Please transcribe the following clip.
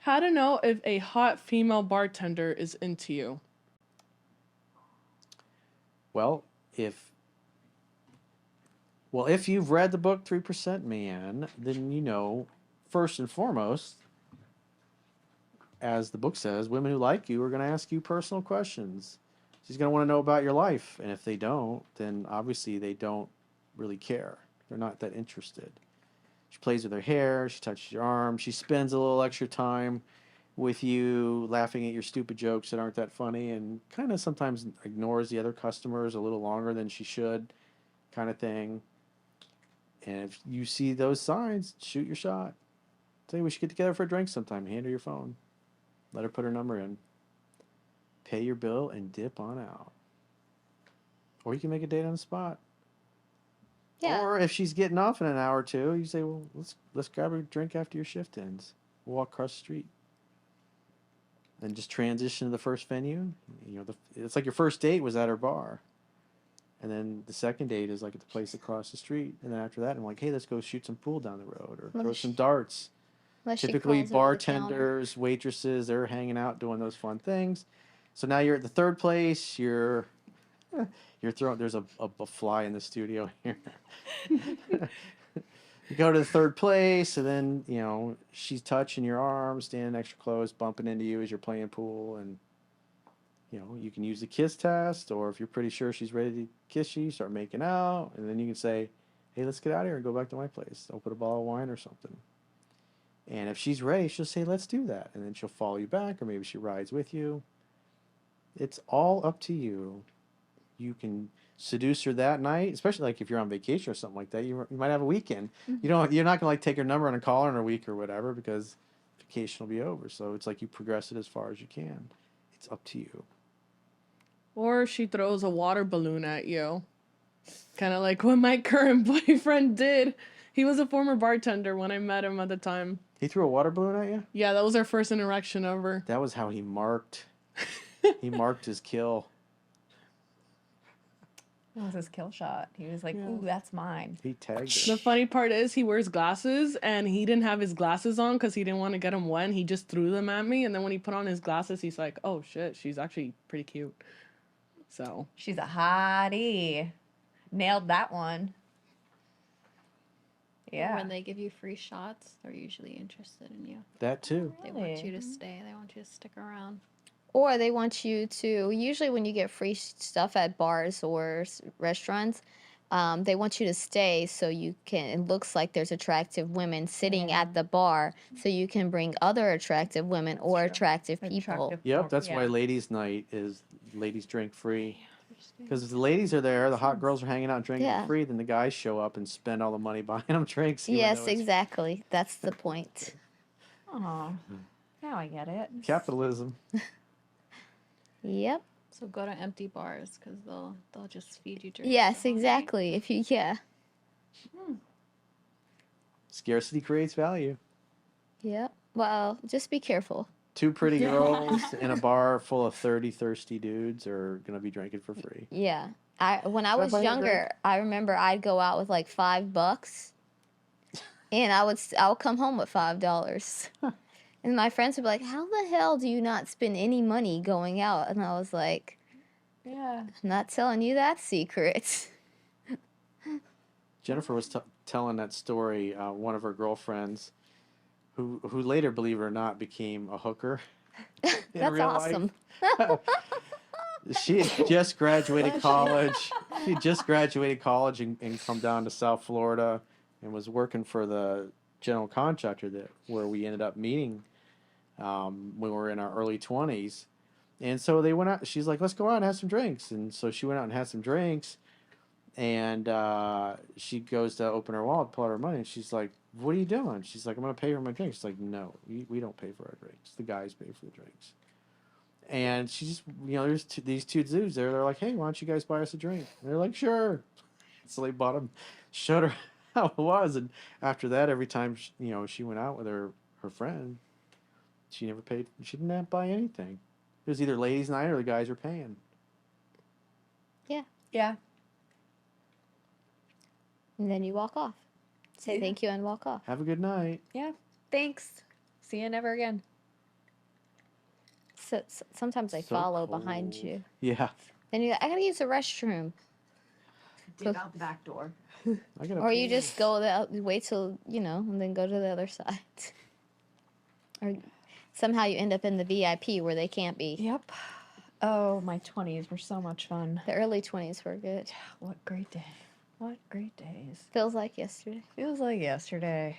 How to know if a hot female bartender is into you. Well, if you've read the book 3% Man, then you know, first and foremost, as the book says, women who like you are going to ask you personal questions. She's going to want to know about your life, and if they don't, then obviously they don't really care. They're not that interested. She plays with her hair, she touches your arm, she spends a little extra time with you, laughing at your stupid jokes that aren't that funny, and kind of sometimes ignores the other customers a little longer than she should, kind of thing. And if you see those signs, shoot your shot. Say we should get together for a drink sometime. Hand her your phone. Let her put her number in. Pay your bill and dip on out. Or you can make a date on the spot. Yeah. Or if she's getting off in an hour or two, you say, "Well, let's grab a drink after your shift ends. We'll walk across the street." And just transition to the first venue. You know, it's like your first date was at her bar. And then the second date is like at the place across the street. And then after that, I'm like, hey, let's go shoot some pool down the road or throw some darts. Typically, bartenders, waitresses, they're hanging out doing those fun things. So now you're at the third place. You're throwing. There's a fly in the studio here. You go to the third place, and then she's touching your arm, standing extra close, bumping into you as you're playing pool, and you can use the kiss test, or if you're pretty sure she's ready to kiss you, start making out, and then you can say, "Hey, let's get out of here and go back to my place. I'll put a bottle of wine or something." And if she's ready, she'll say, "Let's do that," and then she'll follow you back, or maybe she rides with you. It's all up to you. You can seduce her that night, especially like if you're on vacation or something like that. You might have a weekend. Mm-hmm. You're not gonna like take her number and call her in a week or whatever because vacation will be over. So it's like you progress it as far as you can. It's up to you. Or she throws a water balloon at you. Kind of like what my current boyfriend did. He was a former bartender when I met him at the time. He threw a water balloon at you? Yeah, that was our first interaction ever. That was how he marked. He marked his kill. It was his kill shot. He was like, ooh, that's mine. He tagged it. The funny part is he wears glasses, and he didn't have his glasses on because he didn't want to get them wet. He just threw them at me, and then when he put on his glasses, he's like, oh, shit, she's actually pretty cute. So. She's a hottie. Nailed that one. Yeah. When they give you free shots, they're usually interested in you. That too. They want you to stay. They want you to stick around. Or they want you to, usually when you get free stuff at bars or restaurants, they want you to stay so you can, it looks like there's attractive women sitting at the bar so you can bring other attractive women or attractive people. Yep, that's why ladies' night is ladies drink free. Because if the ladies are there, the hot girls are hanging out and drinking free, then the guys show up and spend all the money buying them drinks. Yes, exactly. That's the point. Oh, now I get it. Capitalism. Yep. So go to empty bars because they'll just feed you drinks. Yes, exactly. If you Scarcity creates value. Yep. Well, just be careful. Two pretty girls in a bar full of 30 thirsty dudes are gonna be drinking for free. Yeah. When I was younger, I remember I'd go out with like $5, and I would come home with $5. And my friends would be like, how the hell do you not spend any money going out? And I was like, yeah, I'm not telling you that secret. Jennifer was telling that story, one of her girlfriends, who later, believe it or not, became a hooker. That's awesome. She had just graduated college. She had just graduated college and come down to South Florida and was working for the general contractor where we ended up meeting when we were in our early 20s. And so they went out. She's like, let's go out and have some drinks. And so she went out and had some drinks. And she goes to open her wallet, pull out her money. And she's like, what are you doing? She's like, I'm going to pay for my drinks. She's like, no, we don't pay for our drinks. The guys pay for the drinks. And she's, there's these two dudes there. They're like, hey, why don't you guys buy us a drink? And they're like, sure. So they bought them, showed her how it was. And after that, every time, she went out with her friend, she never paid. She didn't have to buy anything. It was either ladies' night or the guys were paying. Yeah. Yeah. And then you walk off. Say thank you and walk off. Have a good night. Yeah. Thanks. See you never again. sometimes they So follow behind cold. you. Yeah. Then you're like, I gotta use the restroom. Dig out the back door. I gotta Or you pee. just wait till, and then go to the other side. Or somehow you end up in the VIP where they can't be. Yep. Oh, my 20s were so much fun. The early 20s were good. What great day. What great days. Feels like yesterday. Feels like yesterday.